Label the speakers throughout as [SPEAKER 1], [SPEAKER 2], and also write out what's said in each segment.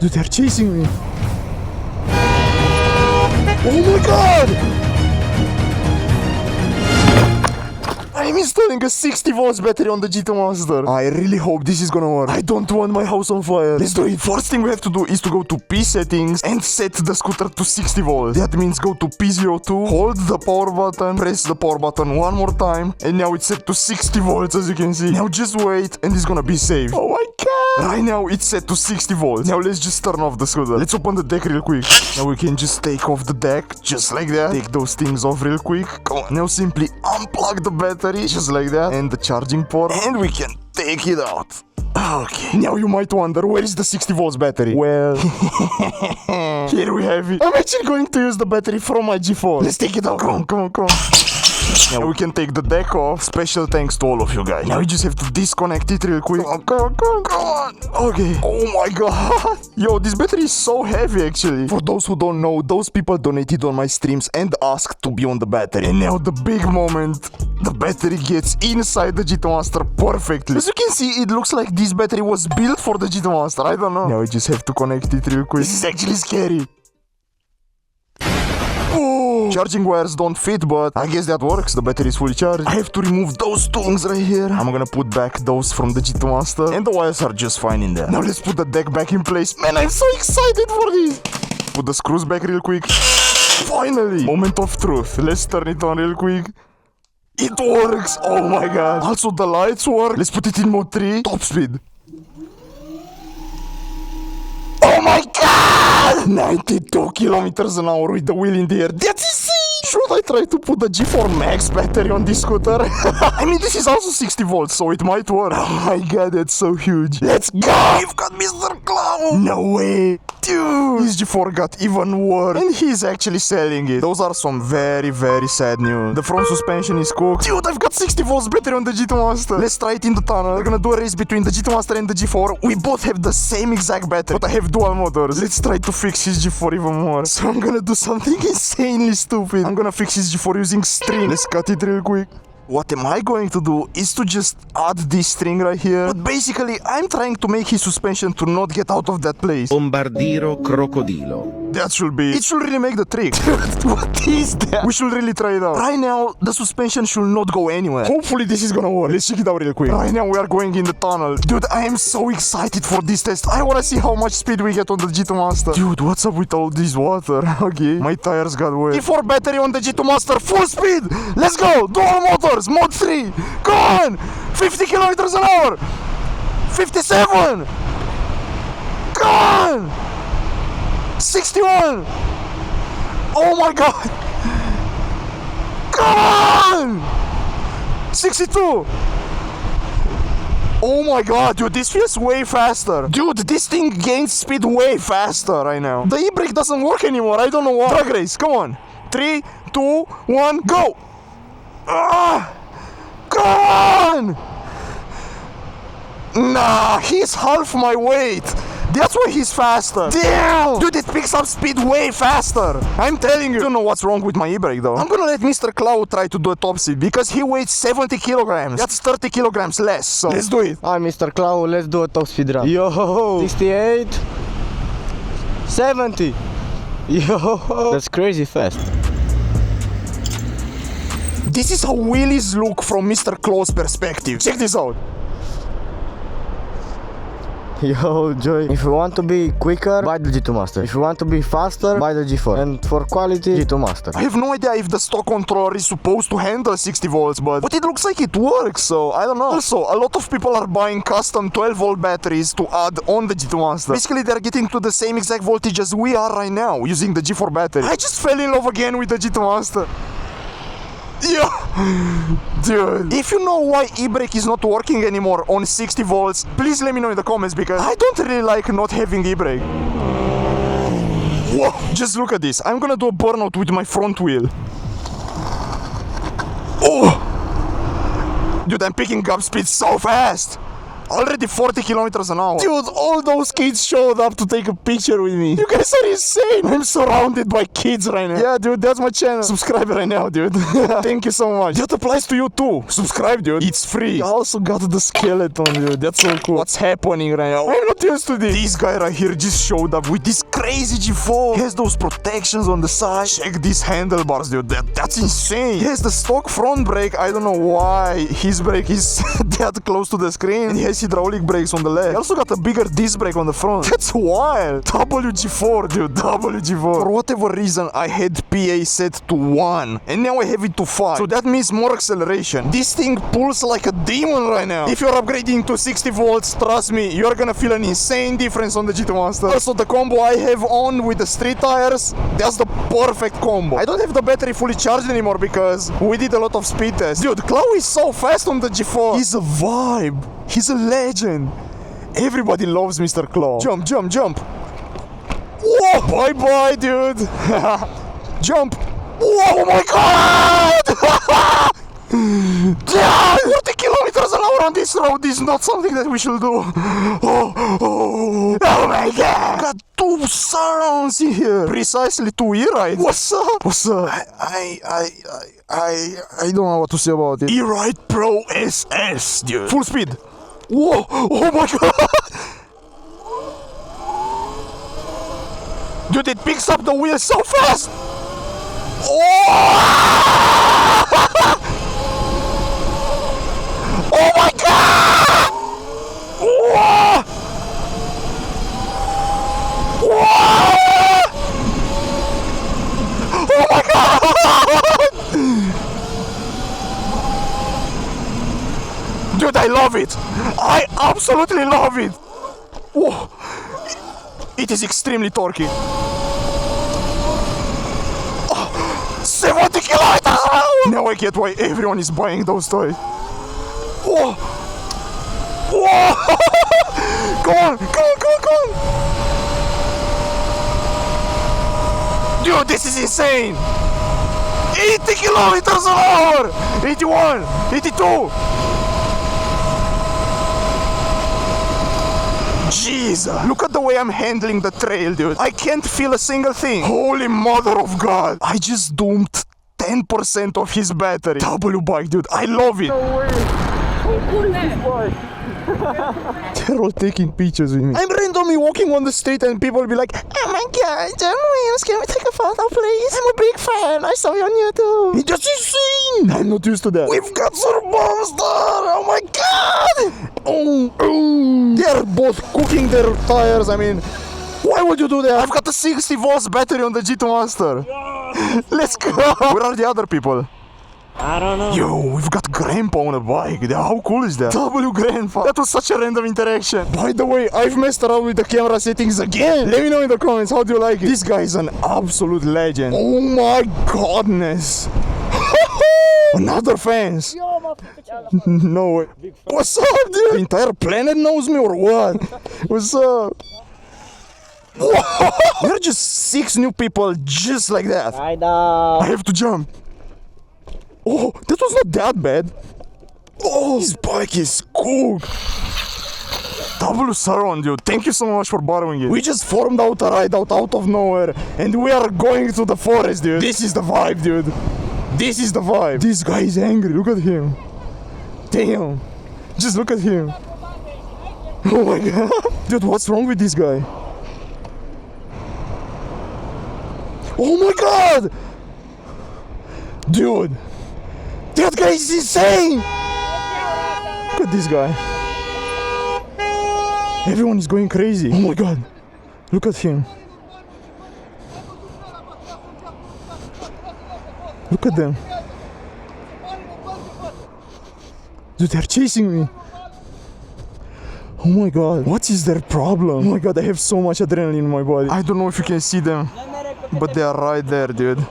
[SPEAKER 1] Dude, they're chasing me. Oh my god! I'm installing a 60 volts battery on the GT Monster. I really hope this is gonna work. I don't want my house on fire. Let's do it. First thing we have to do is to go to P settings and set the scooter to 60 volts. That means go to P02, hold the power button, press the power button one more time, and now it's set to 60 volts as you can see. Now just wait and it's gonna be safe. Oh my god! Right now it's set to 60 volts. Now let's just turn off the scooter. Let's open the deck real quick. Now we can just take off the deck just like that. Take those things off real quick. Come on. Now simply unplug the battery just like that and the charging port, and we can take it out. Okay, now you might wonder, where is the 60 volts battery? Well, here we have it. I'm actually going to use the battery from my G4. Let's take it out. Come on, come on, come on. Now we can take the deck off. Special thanks to all of you guys. Now you just have to disconnect it real quick. Come on, come on, come on, come on. Okay. Oh my god. Yo, this battery is so heavy actually. For those who don't know, those people donated on my streams and asked to be on the battery. And now the big moment. The battery gets inside the GT Monster perfectly. As you can see, it looks like this battery was built for the GT Monster. I don't know. Now I just have to connect it real quick. This is actually scary. Oh, charging wires don't fit, but I guess that works. The battery is fully charged. I have to remove those tongs right here. I'm gonna put back those from the GT Monster, and the wires are just fine in there. Now let's put the deck back in place. Man, I'm so excited for this. Put the screws back real quick. Finally, moment of truth. Let's turn it on real quick. It works! Oh my god. Also the lights work. Let's put it in mode 3. Top speed. Oh my god! 92 kilometers an hour with the wheel in the air. That's insane! Should I try to put the G4 Max battery on this scooter? I mean, this is also 60 volts, so it might work. Oh my god, that's so huge. Let's go! We've got Mr. Clown! No way! Dude! His G4 got even worse. And he's actually selling it. Those are some very, very sad news. The front suspension is cooked. Dude, I've got 60 volts battery on the GT Monster. Let's try it in the tunnel. We're gonna do a race between the GT Monster and the G4. We both have the same exact battery, but I have dual motors. Let's try to fix his G4 even more. So I'm gonna do something insanely stupid. I'm gonna fix his G4 using string. Let's cut it real quick. What am I going to do is to just add this string right here. But basically, I'm trying to make his suspension to not get out of that place.
[SPEAKER 2] Bombardiro crocodilo.
[SPEAKER 1] That should be. It should really make the trick. What is that? We should really try it out. Right now, the suspension should not go anywhere. Hopefully this is gonna work. Let's check it out real quick. Right now we are going in the tunnel. Dude, I am so excited for this test. I wanna see how much speed we get on the GT Monster. Dude, what's up with all this water? Okay, my tires got wet. G4 battery on the GT Monster, full speed. Let's go. Dual motors, mode 3. Come on. 50 kilometers an hour. 57. Come on. 61! Oh my god! Come on! 62! Oh my god, dude, this feels way faster. Dude, this thing gains speed way faster right now. The e-brake doesn't work anymore, I don't know why. Drag race, come on. 3, 2, 1, go! Come on! Nah, he's half my weight. That's why he's faster. Damn! Dude, it picks up speed way faster. I'm telling you. I don't know what's wrong with my e-brake though. I'm gonna let Mr. Cloud try to do a top speed because he weighs 70 kilograms. That's 30 kilograms less, so let's do it.
[SPEAKER 3] Hi, Mr. Cloud, let's do a top speed run. Yo, 68, 70. Yo, that's crazy fast.
[SPEAKER 1] This is how wheelies look from Mr. Cloud's perspective. Check this out.
[SPEAKER 3] Yo, Joy, if you want to be quicker, buy the G2 Master. If you want to be faster, buy the G4. And for quality, G2 Master.
[SPEAKER 1] I have no idea if the stock controller is supposed to handle 60 volts, but it looks like it works, so I don't know. Also, a lot of people are buying custom 12 volt batteries to add on the G2 Master. Basically, they're getting to the same exact voltage as we are right now, using the G4 battery. I just fell in love again with the G2 Master. Yeah, dude. If you know why e-brake is not working anymore on 60 volts, please let me know in the comments because I don't really like not having e-brake. Whoa, just look at this. I'm gonna do a burnout with my front wheel. Oh! Dude, I'm picking up speed so fast. Already 40 kilometers an hour. Dude, all those kids showed up to take a picture with me. You guys are insane. I'm surrounded by kids right now. Yeah, dude, that's my channel. Subscribe right now, dude. Thank you so much. That applies to you too. Subscribe, dude. It's free. I also got the skeleton, dude. That's so cool. What's happening right now? I'm not used to this. This guy right here just showed up with this crazy G4. He has those protections on the side. Check these handlebars, dude. That's insane. He has the stock front brake. I don't know why his brake is that close to the screen. And he has hydraulic brakes on the left. He also got a bigger disc brake on the front. That's wild. WG4, dude. WG4. For whatever reason, I had PA set to 1. And now I have it to 5. So that means more acceleration. This thing pulls like a demon right now. If you're upgrading to 60 volts, trust me, you're gonna feel an insane difference on the GT Monster. Also, the combo I have on with the street tires, that's the perfect combo. I don't have the battery fully charged anymore because we did a lot of speed tests. Dude, Chloe is so fast on the G4. He's a vibe. He's a legend. Everybody loves Mr. Claw. Jump, jump, jump. Whoa, bye-bye, dude. Jump. Whoa, oh my god! 40 kilometers an hour on this road is not something that we should do. Oh my god! Got 2 surrounds in here. Precisely 2 E-Ride. What's up? What's up? I don't know what to say about it. E-Ride Pro SS, dude. Full speed. Whoa! Oh my god! Dude, it picks up the wheel so fast! Oh! Oh my god! Whoa! Whoa! Oh my god! Dude, I love it! I absolutely love it! Whoa! It is extremely torquey. 70 kilometers an hour! Now I get why everyone is buying those toys. Whoa! Whoa! Come on! Come on! Come on! Come on! Dude, this is insane! 80 kilometers an hour! 81! 82! Jeez, look at the way I'm handling the trail, dude. I can't feel a single thing. Holy mother of God. I just doomed 10% of his battery. W bike, dude. I love it.
[SPEAKER 3] No way. What is this bike?
[SPEAKER 1] They're all taking pictures with me. I'm randomly walking on the street and people will be like, oh my god, JoyOnWheels, can we take a photo please? I'm a big fan, I saw you on YouTube. It's just insane. I'm not used to that. We've got some bombs there. Oh my god. Oh. They're both cooking their tires. I mean, why would you do that? I've got a 60 volts battery on the GT Monster. Let's go. Where are the other people?
[SPEAKER 4] I don't know.
[SPEAKER 1] Yo, we've got Grandpa on a bike. How cool is that? W Grandpa. That was such a random interaction. By the way, I've messed around with the camera settings again. Let me know in the comments, how do you like it? This guy is an absolute legend. Oh my godness. Another fans. No way. What's up, dude? The entire planet knows me or what? What's up? There are just 6 new people just like that.
[SPEAKER 4] I know.
[SPEAKER 1] I have to jump. Oh, that was not that bad. Oh, this bike is cool. W surround, dude. Thank you so much for borrowing it. We just formed out a ride out of nowhere. And we are going to the forest, dude. This is the vibe, dude. This is the vibe. This guy is angry. Look at him. Damn. Just look at him. Oh my god. Dude, what's wrong with this guy? Oh my god. Dude. That guy is insane! Look at this guy. Everyone is going crazy. Oh my god. Look at him. Look at them. Dude, they're chasing me. Oh my god. What is their problem? Oh my god, I have so much adrenaline in my body. I don't know if you can see them, but they are right there, dude.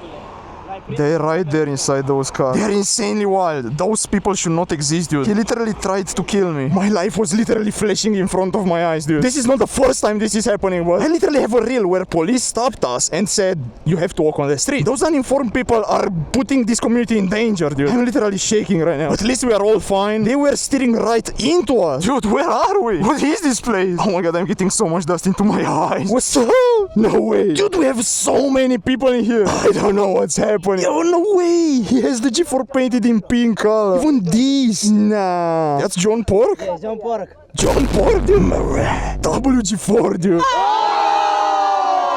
[SPEAKER 1] They're right there inside those cars. They're insanely wild. Those people should not exist, dude. He literally tried to kill me. My life was literally flashing in front of my eyes, dude. This is not the first time this is happening, but I literally have a reel where police stopped us and said, you have to walk on the street. Those uninformed people are putting this community in danger, dude. I'm literally shaking right now. At least we are all fine. They were steering right into us. Dude, where are we? What is this place? Oh my god, I'm getting so much dust into my eyes. What's up? No way. Dude, we have so many people in here. I don't know what's happening. Oh, no way. He has the G4 painted in pink color. Even this. Nah. That's John Pork?
[SPEAKER 4] Yeah, John Pork.
[SPEAKER 1] John Pork, dude. WG4, dude.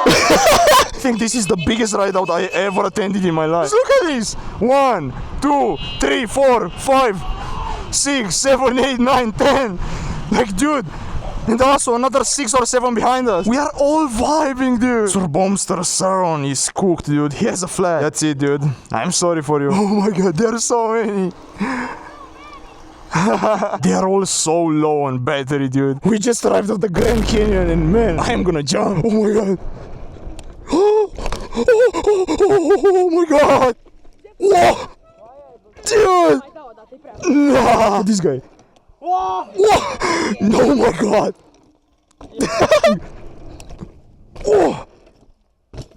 [SPEAKER 1] I think this is the biggest ride out I ever attended in my life. Just look at this. 1, 2, 3, 4, 5, 6, 7, 8, 9, 10. Like, dude. And also another 6 or 7 behind us. We are all vibing, dude. Sir Bombster Saron is cooked, dude. He has a flag. That's it, dude. I'm sorry for you. Oh my god, there are so many. They are all so low on battery, dude. We just arrived at the Grand Canyon and man, I am gonna jump. Oh my god. Oh my god. Whoa. Dude. Nah. This guy. Whoa. No, my god. Whoa.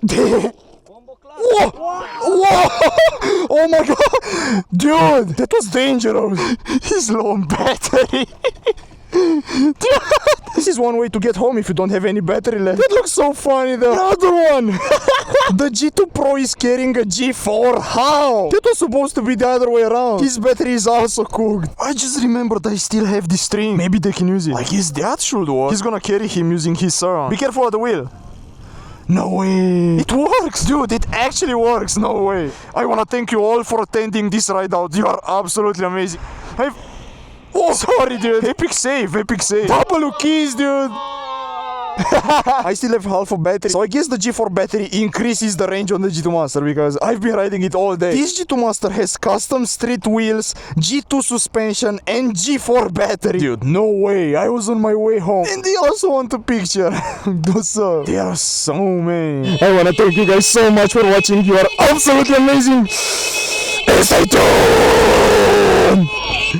[SPEAKER 1] Damn. Whoa! Whoa! Oh my god! Dude! That was dangerous! He's low on battery! Dude! This is one way to get home if you don't have any battery left. That looks so funny though! Another one! The G2 Pro is carrying a G4. How? That was supposed to be the other way around. His battery is also cooked. I just remembered I still have this string. Maybe they can use it. Like his dad should work. He's gonna carry him using his surround. Be careful at the wheel. No way. It works, dude. It actually works. No way. I want to thank you all for attending this ride out. You are absolutely amazing. Oh, sorry, dude. Epic save. Epic save. Double keys, dude. I still have half a battery. So I guess the G4 battery increases the range on the G2 Master because I've been riding it all day. This G2 Master has custom street wheels, G2 suspension and G4 battery. Dude, no way. I was on my way home. And they also want a picture. What's up? There are so many. I want to thank you guys so much for watching. You are absolutely amazing. Stay tuned.